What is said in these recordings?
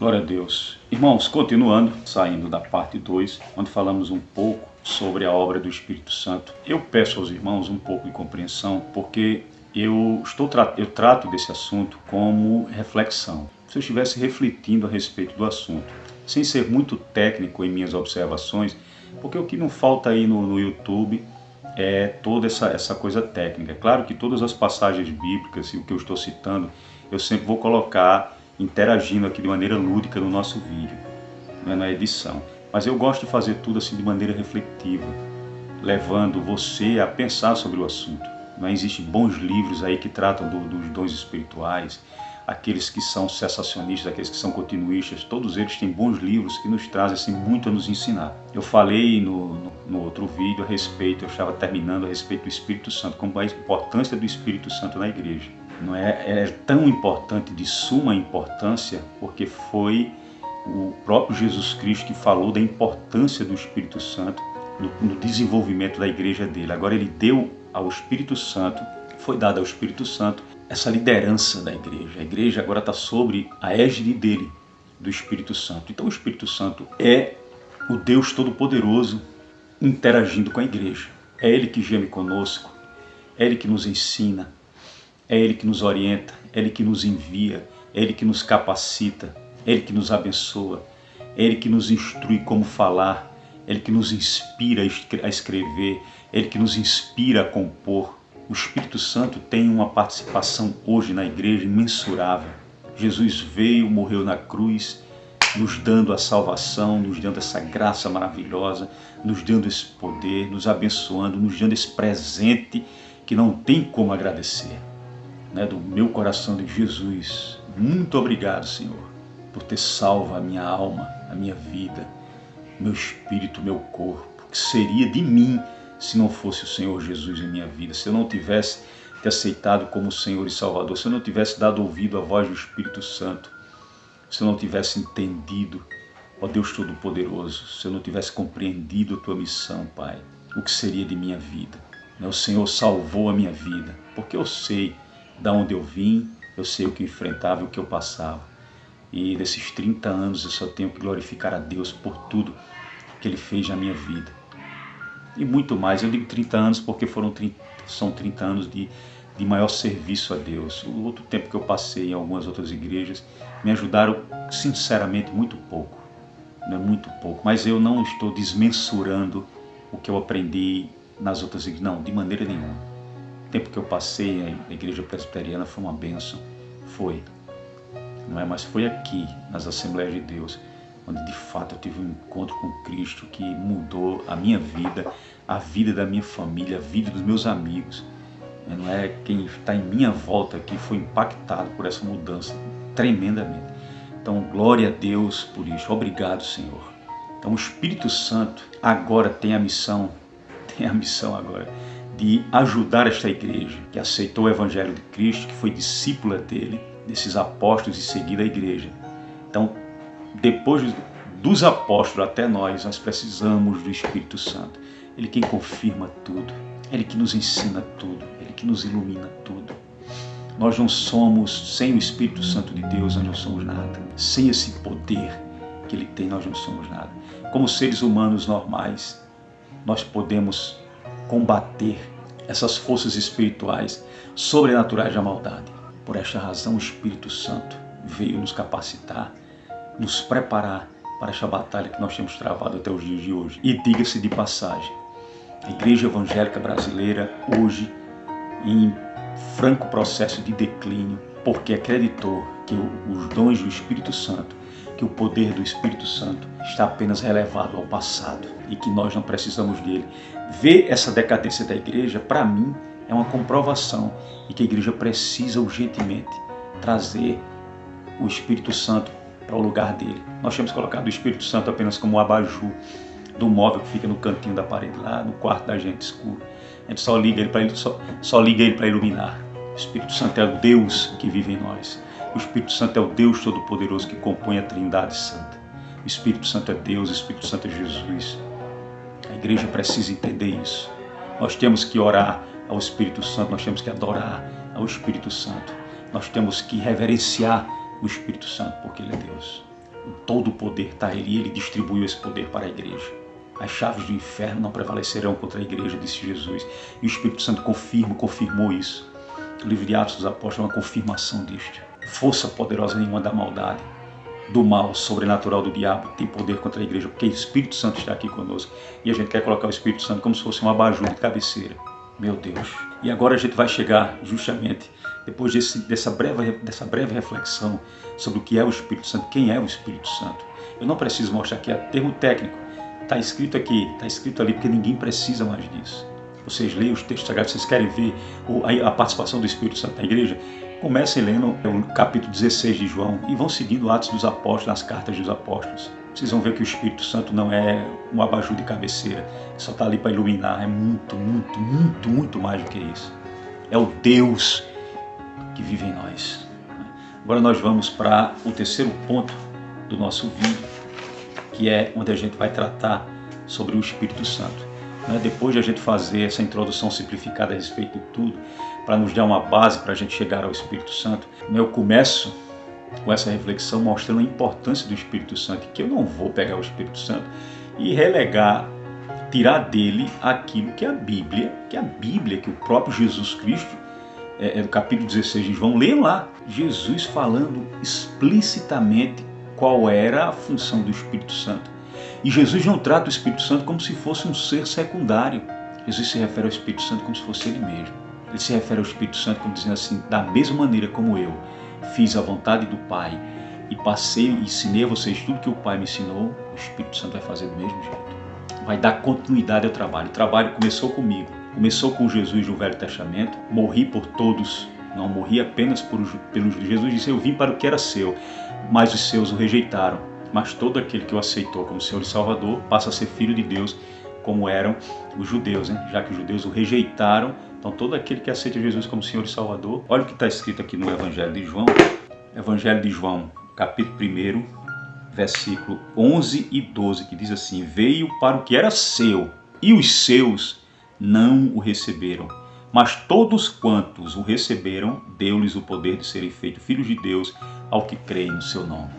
Glória a Deus. Irmãos, continuando, saindo da parte 2, onde falamos um pouco sobre a obra do Espírito Santo. Eu peço aos irmãos um pouco de compreensão, porque eu trato desse assunto como reflexão. Se eu estivesse refletindo a respeito do assunto, sem ser muito técnico em minhas observações, porque o que não falta aí no YouTube é toda essa coisa técnica. É claro que todas as passagens bíblicas e o que eu estou citando, eu sempre vou colocar interagindo aqui de maneira lúdica no nosso vídeo, na edição. Mas eu gosto de fazer tudo assim de maneira reflexiva, levando você a pensar sobre o assunto. Existem bons livros aí que tratam dos dons espirituais, aqueles que são cessacionistas, aqueles que são continuistas, todos eles têm bons livros que nos trazem assim, muito a nos ensinar. Eu falei no outro vídeo a respeito, eu estava terminando a respeito do Espírito Santo, como a importância do Espírito Santo na igreja. Não é tão importante, de suma importância, porque foi o próprio Jesus Cristo que falou da importância do Espírito Santo no desenvolvimento da igreja dele. Agora ele deu ao Espírito Santo, foi dado ao Espírito Santo essa liderança da igreja. A igreja agora está sobre a égide dele, do Espírito Santo. Então o Espírito Santo é o Deus Todo-Poderoso interagindo com a igreja. É Ele que geme conosco, é Ele que nos ensina, é Ele que nos orienta, é Ele que nos envia, é Ele que nos capacita, é Ele que nos abençoa, é Ele que nos instrui como falar, é Ele que nos inspira a escrever, é Ele que nos inspira a compor. O Espírito Santo tem uma participação hoje na igreja imensurável. Jesus veio, morreu na cruz, nos dando a salvação, nos dando essa graça maravilhosa, nos dando esse poder, nos abençoando, nos dando esse presente que não tem como agradecer. Do meu coração de Jesus, muito obrigado, Senhor, por ter salvo a minha alma, a minha vida, meu espírito, meu corpo. O que seria de mim se não fosse o Senhor Jesus em minha vida? Se eu não tivesse te aceitado como Senhor e Salvador, se eu não tivesse dado ouvido à voz do Espírito Santo, se eu não tivesse entendido, ó Deus Todo-Poderoso, se eu não tivesse compreendido a tua missão, Pai, o que seria de minha vida? O Senhor salvou a minha vida, porque eu sei de onde eu vim, eu sei o que eu enfrentava e o que eu passava. E nesses 30 anos eu só tenho que glorificar a Deus por tudo que Ele fez na minha vida. E muito mais, eu digo 30 anos porque são 30 anos de maior serviço a Deus. O outro tempo que eu passei em algumas outras igrejas me ajudaram, sinceramente, muito pouco. Muito pouco, mas eu não estou desmensurando o que eu aprendi nas outras igrejas, não, de maneira nenhuma. O tempo que eu passei na igreja presbiteriana foi uma bênção, mas foi aqui, nas Assembleias de Deus, onde de fato eu tive um encontro com Cristo que mudou a minha vida, a vida da minha família, a vida dos meus amigos. Não é quem está em minha volta que foi impactado por essa mudança tremendamente. Então, glória a Deus por isso. Obrigado, Senhor. Então, o Espírito Santo agora tem a missão agora de ajudar esta igreja que aceitou o Evangelho de Cristo, que foi discípula dele, desses apóstolos, e seguir a igreja. Então, depois dos apóstolos até nós precisamos do Espírito Santo. Ele quem confirma tudo, Ele que nos ensina tudo, Ele que nos ilumina tudo. Nós não somos, sem o Espírito Santo de Deus, nós não somos nada. Sem esse poder que Ele tem, nós não somos nada. Como seres humanos normais, nós podemos combater essas forças espirituais sobrenaturais da maldade. Por esta razão, o Espírito Santo veio nos capacitar, nos preparar para esta batalha que nós temos travado até os dias de hoje. E diga-se de passagem, a Igreja Evangélica Brasileira hoje em franco processo de declínio, porque acreditou que os dons do Espírito Santo, que o poder do Espírito Santo está apenas relevado ao passado e que nós não precisamos dele. Ver essa decadência da igreja, para mim, é uma comprovação de que a igreja precisa urgentemente trazer o Espírito Santo para o lugar dele. Nós temos colocado o Espírito Santo apenas como o abajur do móvel que fica no cantinho da parede, lá no quarto da gente escuro. A gente só liga ele para iluminar. O Espírito Santo é o Deus que vive em nós. O Espírito Santo é o Deus Todo-Poderoso que compõe a Trindade Santa. O Espírito Santo é Deus, o Espírito Santo é Jesus. A igreja precisa entender isso. Nós temos que orar ao Espírito Santo, nós temos que adorar ao Espírito Santo. Nós temos que reverenciar o Espírito Santo, porque Ele é Deus. todo o poder está Ele e Ele distribuiu esse poder para a igreja. As chaves do inferno não prevalecerão contra a igreja, disse Jesus. E o Espírito Santo confirmou isso. O livro de Atos dos Apóstolos é uma confirmação disto. Força poderosa nenhuma da maldade, do mal sobrenatural do diabo tem poder contra a igreja, porque o Espírito Santo está aqui conosco. E a gente quer colocar o Espírito Santo como se fosse um abajur de cabeceira. Meu Deus. E agora a gente vai chegar justamente, depois dessa breve reflexão sobre o que é o Espírito Santo, quem é o Espírito Santo. Eu não preciso mostrar aqui, é termo técnico. Está escrito aqui, está escrito ali, porque ninguém precisa mais disso. Vocês leem os textos sagrados, vocês querem ver a participação do Espírito Santo na igreja? Comecem lendo o capítulo 16 de João e vão seguindo Atos dos Apóstolos, as cartas dos apóstolos. Vocês vão ver que o Espírito Santo não é um abajur de cabeceira, só está ali para iluminar, é muito mais do que isso. É o Deus que vive em nós. Agora nós vamos para o terceiro ponto do nosso vídeo, que é onde a gente vai tratar sobre o Espírito Santo. Depois de a gente fazer essa introdução simplificada a respeito de tudo, para nos dar uma base para a gente chegar ao Espírito Santo, eu começo com essa reflexão mostrando a importância do Espírito Santo, que eu não vou pegar o Espírito Santo e relegar, tirar dele aquilo que é a Bíblia, que o próprio Jesus Cristo, no capítulo 16 de João, leiam lá, Jesus falando explicitamente qual era a função do Espírito Santo. E Jesus não trata o Espírito Santo como se fosse um ser secundário. Jesus se refere ao Espírito Santo como se fosse Ele mesmo. Ele se refere ao Espírito Santo como dizendo assim, da mesma maneira como eu fiz a vontade do Pai e passei e ensinei a vocês tudo que o Pai me ensinou, o Espírito Santo vai fazer do mesmo jeito. Vai dar continuidade ao trabalho. O trabalho começou comigo. Começou com Jesus no Velho Testamento. Morri por todos. Não morri apenas pelos. Jesus disse, eu vim para o que era seu, mas os seus o rejeitaram. Mas todo aquele que o aceitou como Senhor e Salvador passa a ser filho de Deus, como eram os judeus, já que os judeus o rejeitaram. Então todo aquele que aceita Jesus como Senhor e Salvador, olha o que está escrito aqui no Evangelho de João. Evangelho de João, capítulo 1, versículo 11 e 12, que diz assim, veio para o que era seu, e os seus não o receberam. Mas todos quantos o receberam, deu-lhes o poder de serem feitos filhos de Deus, ao que creem no seu nome.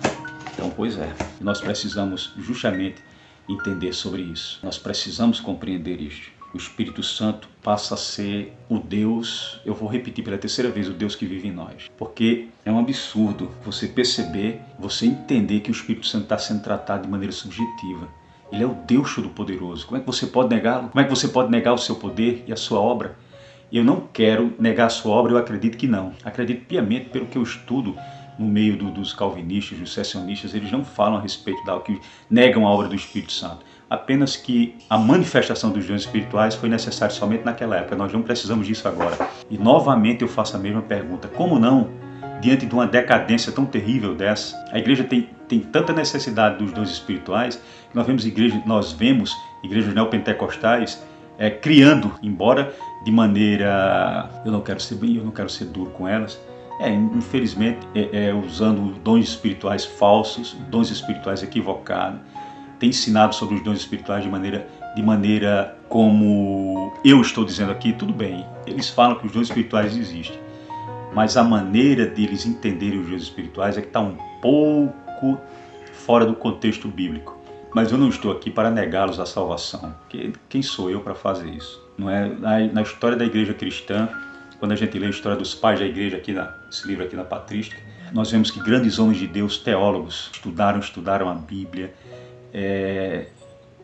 Então, pois é, nós precisamos justamente entender sobre isso. Nós precisamos compreender isto. O Espírito Santo passa a ser o Deus, eu vou repetir pela terceira vez, o Deus que vive em nós. Porque é um absurdo você perceber, você entender que o Espírito Santo está sendo tratado de maneira subjetiva. Ele é o Deus Todo-Poderoso. Como é que você pode negá-lo? Como é que você pode negar o seu poder e a sua obra? Eu não quero negar a sua obra, eu acredito que não. Acredito piamente pelo que eu estudo no meio dos calvinistas, dos seccionistas, eles não falam a respeito da que negam a obra do Espírito Santo. Apenas que a manifestação dos dons espirituais foi necessária somente naquela época. Nós não precisamos disso agora. E novamente eu faço a mesma pergunta. Como não, diante de uma decadência tão terrível dessa, a igreja tem tanta necessidade dos dons espirituais, que nós vemos igrejas neopentecostais criando, embora de maneira, eu não quero ser duro com elas, infelizmente, usando dons espirituais falsos, dons espirituais equivocados, tem ensinado sobre os dons espirituais de maneira como eu estou dizendo aqui, tudo bem, eles falam que os dons espirituais existem, mas a maneira deles entenderem os dons espirituais é que está um pouco fora do contexto bíblico. Mas eu não estou aqui para negá-los a salvação, porque quem sou eu para fazer isso? Não é? Na história da igreja cristã, quando a gente lê a história dos pais da igreja, esse livro aqui na Patrística, nós vemos que grandes homens de Deus, teólogos, estudaram a Bíblia,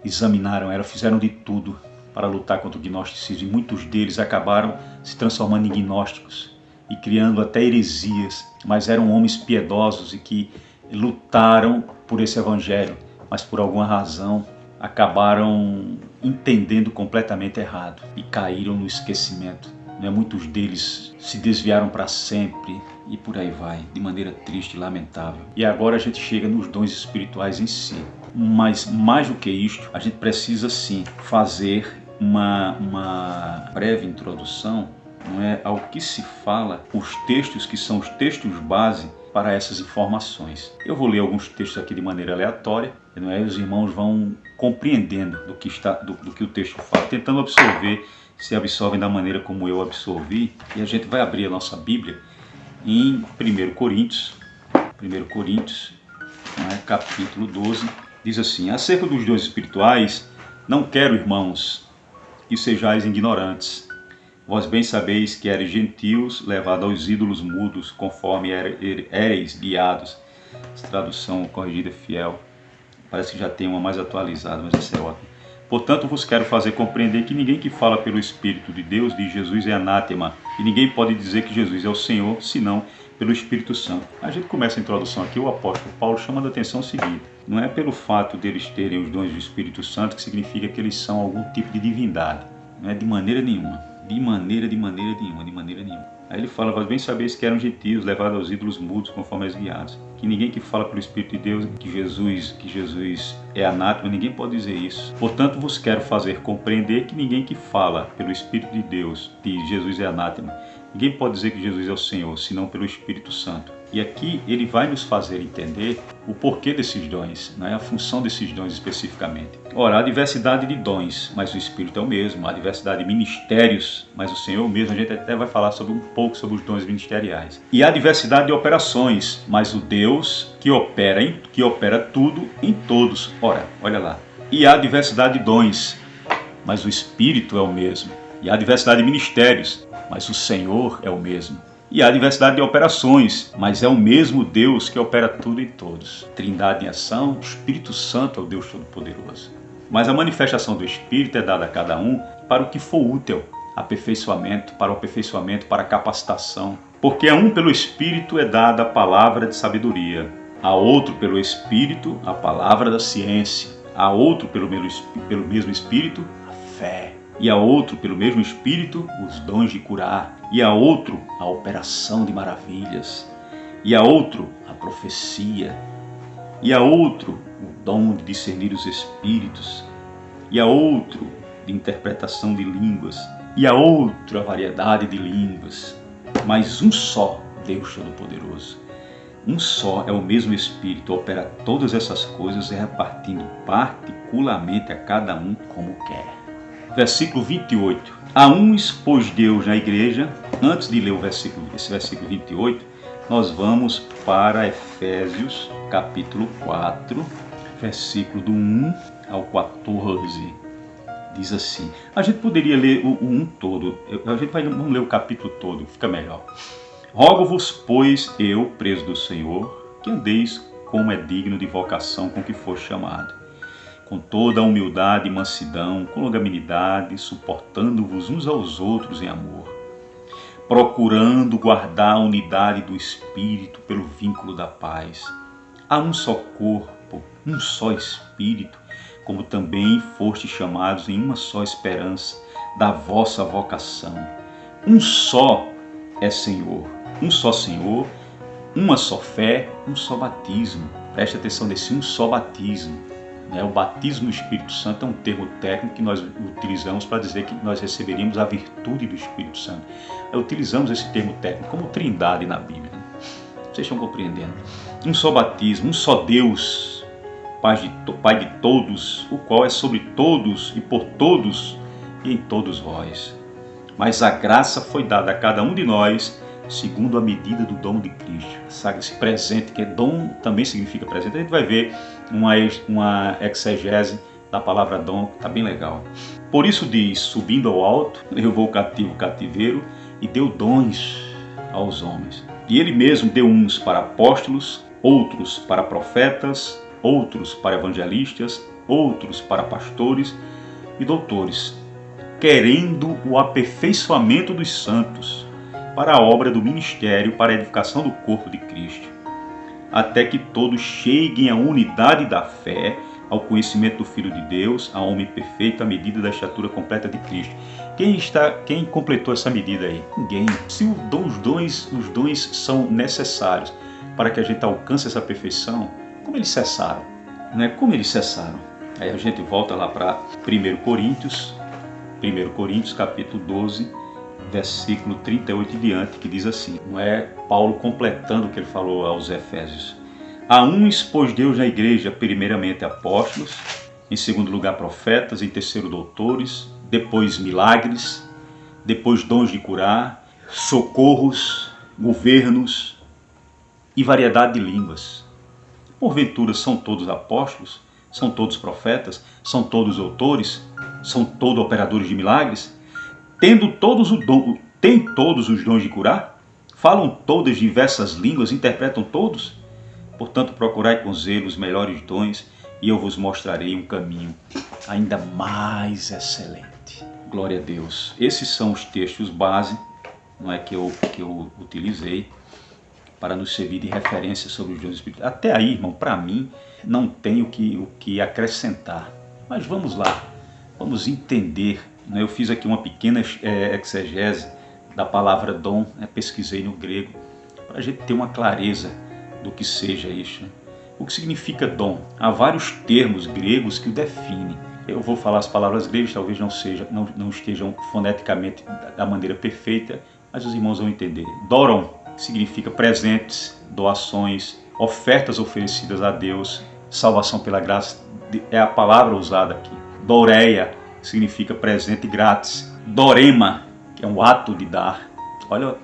examinaram, fizeram de tudo para lutar contra o gnosticismo, e muitos deles acabaram se transformando em gnósticos e criando até heresias, mas eram homens piedosos e que lutaram por esse evangelho, mas por alguma razão acabaram entendendo completamente errado e caíram no esquecimento. Muitos deles se desviaram para sempre e por aí vai, de maneira triste e lamentável. E agora a gente chega nos dons espirituais em si. Mas mais do que isto, a gente precisa sim fazer uma breve introdução, ao que se fala, os textos que são os textos base para essas informações. Eu vou ler alguns textos aqui de maneira aleatória, os irmãos vão compreendendo do que o texto fala, tentando absorver, se absorvem da maneira como eu absorvi, e a gente vai abrir a nossa Bíblia em 1 Coríntios, capítulo 12, diz assim: acerca dos dons espirituais, não quero, irmãos, que sejais ignorantes. Vós bem sabeis que eres gentios, levados aos ídolos mudos, conforme éreis guiados. Essa tradução corrigida fiel. Parece que já tem uma mais atualizada, mas essa é ótima. Portanto, vos quero fazer compreender que ninguém que fala pelo Espírito de Deus diz Jesus é anátema. E ninguém pode dizer que Jesus é o Senhor, senão pelo Espírito Santo. A gente começa a introdução aqui, o apóstolo Paulo chama a atenção o seguinte: não é pelo fato deles terem os dons do Espírito Santo que significa que eles são algum tipo de divindade. Não é de maneira nenhuma. De maneira nenhuma. Aí ele fala: vós bem sabeis que eram gentios, levados aos ídolos mudos, conforme as guiados. Que ninguém que fala pelo Espírito de Deus que Jesus é anátema, ninguém pode dizer isso. Portanto, vos quero fazer compreender que ninguém que fala pelo Espírito de Deus que Jesus é anátema, ninguém pode dizer que Jesus é o Senhor, senão pelo Espírito Santo. E aqui ele vai nos fazer entender o porquê desses dons, a função desses dons especificamente. Ora, há diversidade de dons, mas o Espírito é o mesmo. Há diversidade de ministérios, mas o Senhor é o mesmo. A gente até vai falar um pouco sobre os dons ministeriais. E há diversidade de operações, mas o Deus que opera tudo em todos. Ora, olha lá. E há diversidade de dons, mas o Espírito é o mesmo. E há diversidade de ministérios, mas o Senhor é o mesmo. E há diversidade de operações, mas é o mesmo Deus que opera tudo em todos. Trindade em ação, o Espírito Santo é o Deus Todo-Poderoso. Mas a manifestação do Espírito é dada a cada um para o que for útil, para o aperfeiçoamento, para a capacitação. Porque a um pelo Espírito é dada a palavra de sabedoria, a outro pelo Espírito a palavra da ciência, a outro pelo mesmo Espírito a fé, e a outro pelo mesmo Espírito os dons de curar, e a outro a operação de maravilhas, e a outro a profecia, e a outro o dom de discernir os espíritos, e a outro de interpretação de línguas, e a outro a variedade de línguas. Mas um só Deus Todo-Poderoso, um só é o mesmo Espírito, opera todas essas coisas, repartindo particularmente a cada um como quer. Versículo 28. A um expôs Deus na igreja. Antes de ler esse versículo 28, nós vamos para Efésios, capítulo 4, versículo do 1 ao 14. Diz assim. A gente poderia ler o 1 todo. Vamos ler o capítulo todo, fica melhor. Rogo-vos, pois, eu, preso do Senhor, que andeis como é digno de vocação com que for chamado, com toda a humildade e mansidão, com longanimidade, suportando-vos uns aos outros em amor, procurando guardar a unidade do Espírito pelo vínculo da paz. Há um só corpo, um só Espírito, como também fostes chamados em uma só esperança da vossa vocação. Um só é Senhor, um só Senhor, uma só fé, um só batismo. Preste atenção nesse um só batismo. O batismo do Espírito Santo é um termo técnico que nós utilizamos para dizer que nós receberíamos a virtude do Espírito Santo. Utilizamos esse termo técnico como trindade na Bíblia. Vocês estão compreendendo? Um só batismo, um só Deus, Pai de todos, o qual é sobre todos e por todos e em todos vós. Mas a graça foi dada a cada um de nós segundo a medida do dom de Cristo. Sabe, esse presente, que é dom, também significa presente. A gente vai ver uma exegese da palavra dom, está bem legal. Por isso diz, subindo ao alto, levou o cativo o cativeiro e deu dons aos homens. E ele mesmo deu uns para apóstolos, outros para profetas, outros para evangelistas, outros para pastores e doutores, querendo o aperfeiçoamento dos santos, para a obra do ministério, para a edificação do corpo de Cristo, até que todos cheguem à unidade da fé, ao conhecimento do Filho de Deus, a homem perfeito, à medida da estatura completa de Cristo. Quem completou essa medida aí? Ninguém. Se os dons são necessários para que a gente alcance essa perfeição, como eles cessaram? Como eles cessaram? Aí a gente volta lá para 1 Coríntios, capítulo 12, versículo 38 e diante, que diz assim, não é Paulo completando o que ele falou aos Efésios. A um expôs Deus na igreja, primeiramente apóstolos, em segundo lugar profetas, em terceiro doutores, depois milagres, depois dons de curar, socorros, governos e variedade de línguas. Porventura são todos apóstolos? São todos profetas? São todos doutores? São todos operadores de milagres? Têm todos os dons de curar? Falam todas diversas línguas? Interpretam todos? Portanto, procurai com zelo os melhores dons, e eu vos mostrarei um caminho ainda mais excelente. Glória a Deus. Esses são os textos base, não é, que eu utilizei para nos servir de referência sobre os dons espirituais. Até aí, irmão, para mim, não tem o que acrescentar. Mas vamos lá, vamos entender. Eu fiz aqui uma pequena exegese da palavra dom, pesquisei no grego, para a gente ter uma clareza do que seja isso. O que significa dom? Há vários termos gregos que o definem. Eu vou falar as palavras gregas, talvez não estejam foneticamente da maneira perfeita, mas os irmãos vão entender. Doron significa presentes, doações, ofertas oferecidas a Deus, salvação pela graça, é a palavra usada aqui. Doreia significa presente grátis. Dorema, que é um ato de dar. Olha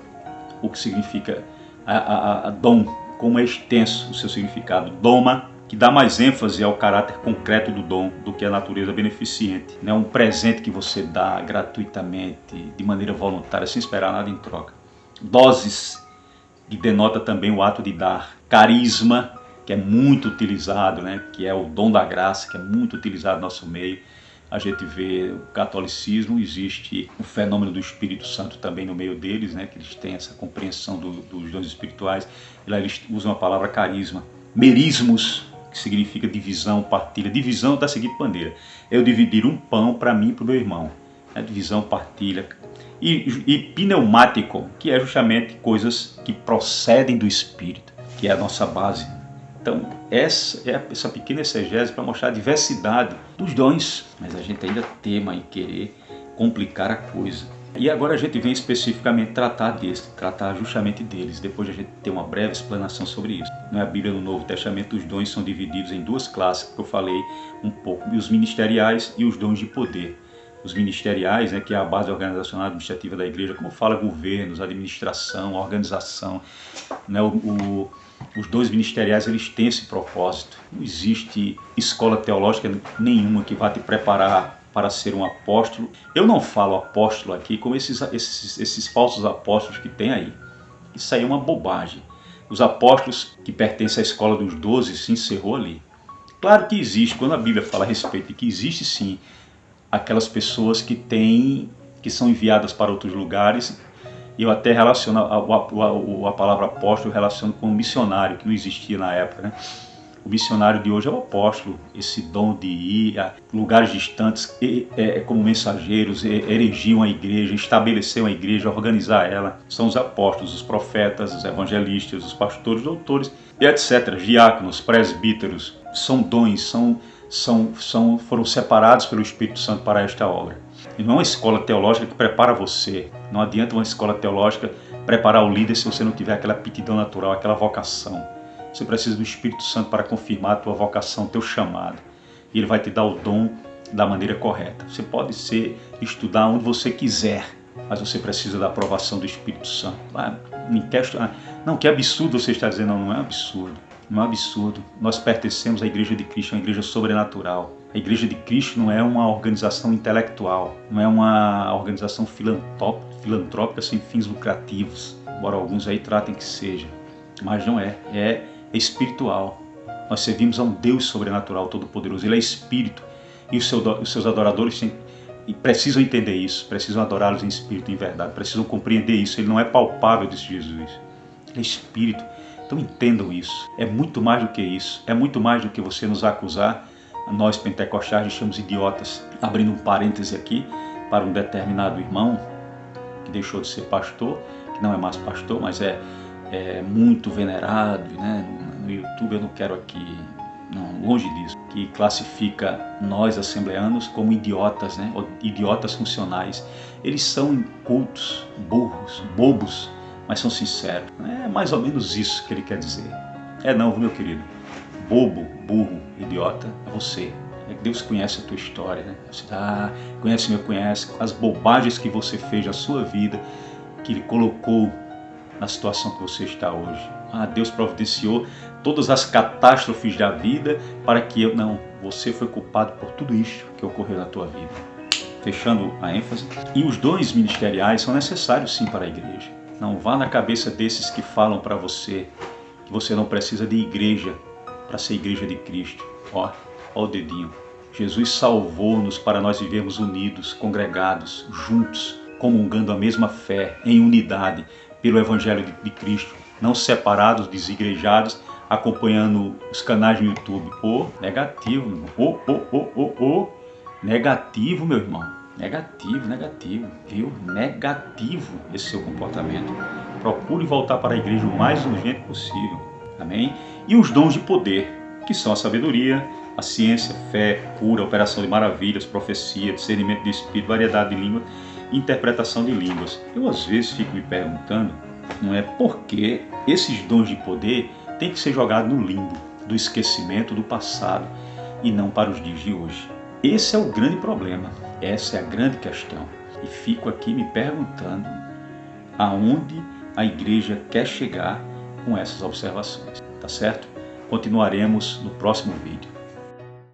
o que significa a dom, como é extenso o seu significado. Doma, que dá mais ênfase ao caráter concreto do dom do que a natureza beneficente. É um presente que você dá gratuitamente, de maneira voluntária, sem esperar nada em troca. Doses, que denota também o ato de dar. Carisma, que é muito utilizado, que é o dom da graça, que é muito utilizado no nosso meio. A gente vê o catolicismo, existe o fenômeno do Espírito Santo também no meio deles, que eles têm essa compreensão dos dons espirituais. E lá eles usam a palavra carisma. Merismos, que significa divisão, partilha. Divisão da seguinte maneira: eu dividir um pão para mim e para o meu irmão. Divisão, partilha. E pneumático, que é justamente coisas que procedem do Espírito, que é a nossa base. Então, essa pequena exegese para mostrar a diversidade dos dons, mas a gente ainda tema em querer complicar a coisa. E agora a gente vem especificamente tratar justamente deles, depois de a gente ter uma breve explanação sobre isso. Na Bíblia, no Novo Testamento, os dons são divididos em duas classes, que eu falei um pouco, os ministeriais e os dons de poder. Os ministeriais, que é a base organizacional administrativa da igreja, como fala governos, administração, organização, os dons ministeriais, eles têm esse propósito. Não existe escola teológica nenhuma que vá te preparar para ser um apóstolo. Eu não falo apóstolo aqui como esses falsos apóstolos que tem aí. Isso aí é uma bobagem. Os apóstolos que pertencem à escola dos 12 se encerrou ali. Claro que existe, quando a Bíblia fala a respeito de que existe sim aquelas pessoas que são enviadas para outros lugares. E eu até relaciono a palavra apóstolo relaciono com o missionário, que não existia na época. O missionário de hoje é o apóstolo, esse dom de ir a lugares distantes como mensageiros, erigir uma igreja, estabelecer uma igreja, organizar ela. São os apóstolos, os profetas, os evangelistas, os pastores, doutores e etc. Diáconos, presbíteros, são dons, foram separados pelo Espírito Santo para esta obra. E não é uma escola teológica que prepara você. Não adianta uma escola teológica preparar o líder se você não tiver aquela aptidão natural, aquela vocação. Você precisa do Espírito Santo para confirmar a tua vocação, teu chamado. E ele vai te dar o dom da maneira correta. Você pode estudar onde você quiser, mas você precisa da aprovação do Espírito Santo. Não, que absurdo você está dizendo. Não é absurdo. Não é absurdo. Nós pertencemos à Igreja de Cristo, uma igreja sobrenatural. A Igreja de Cristo não é uma organização intelectual, não é uma organização filantrópica sem fins lucrativos, embora alguns aí tratem que seja, mas não é, é espiritual. Nós servimos a um Deus sobrenatural, todo-poderoso, Ele é Espírito, e os seus adoradores precisam entender isso, precisam adorá-los em espírito e em verdade, precisam compreender isso. Ele não é palpável, disse Jesus, Ele é Espírito. Então entendam isso, é muito mais do que isso, é muito mais do que você nos acusar. Nós pentecostais deixamos idiotas, abrindo um parêntese aqui para um determinado irmão que deixou de ser pastor, que não é mais pastor, mas é muito venerado, no YouTube. Eu não quero aqui, não, longe disso, que classifica nós assembleanos como idiotas, idiotas funcionais. Eles são incultos, burros, bobos, mas são sinceros. É mais ou menos isso que ele quer dizer. Não, meu querido. Bobo, burro, idiota, é você. Deus conhece a tua história, Você conhece as bobagens que você fez na sua vida, que Ele colocou na situação que você está hoje. Deus providenciou todas as catástrofes da vida para que você foi culpado por tudo isso que ocorreu na tua vida. Fechando a ênfase. E os dons ministeriais são necessários sim para a igreja. Não vá na cabeça desses que falam para você que você não precisa de igreja para ser igreja de Cristo. Ó o dedinho. Jesus salvou-nos para nós vivermos unidos, congregados, juntos, comungando a mesma fé, em unidade, pelo Evangelho de Cristo, não separados, desigrejados, acompanhando os canais no YouTube. Negativo, meu irmão. Negativo, meu irmão. Negativo, viu? Negativo esse seu comportamento. Procure voltar para a igreja o mais urgente possível. Amém? E os dons de poder, que são a sabedoria, a ciência, fé, cura, operação de maravilhas, profecia, discernimento de espírito, variedade de línguas, interpretação de línguas. Eu às vezes fico me perguntando, não é por que esses dons de poder têm que ser jogados no limbo do esquecimento do passado e não para os dias de hoje. Esse é o grande problema, essa é a grande questão. E fico aqui me perguntando aonde a igreja quer chegar com essas observações. Tá certo? Continuaremos no próximo vídeo.